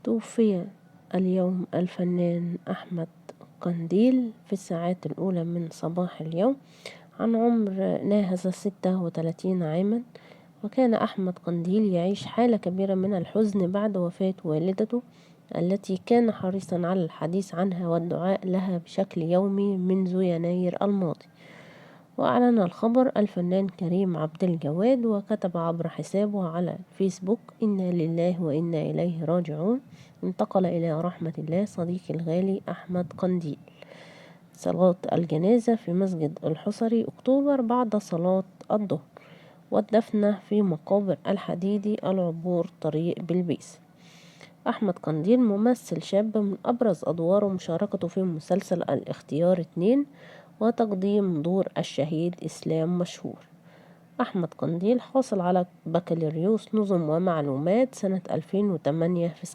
توفي اليوم الفنان أحمد قنديل في الساعات الأولى من صباح اليوم عن عمر ناهز 36 عاما. وكان أحمد قنديل يعيش حالة كبيرة من الحزن بعد وفاة والدته التي كان حريصا على الحديث عنها والدعاء لها بشكل يومي منذ يناير الماضي. وأعلن الخبر الفنان كريم عبد الجواد وكتب عبر حسابه على الفيسبوك: إنا لله وإنا إليه راجعون، انتقل إلى رحمة الله صديقي الغالي أحمد قنديل. صلاة الجنازة في مسجد الحصري أكتوبر بعد صلاة الظهر، والدفن في مقابر الحديدي العبور طريق بلبيس. أحمد قنديل ممثل شاب من أبرز أدواره مشاركته في مسلسل الاختيار 2 وتقديم دور الشهيد إسلام مشهور. أحمد قنديل حاصل على بكالوريوس نظم ومعلومات سنة 2008 في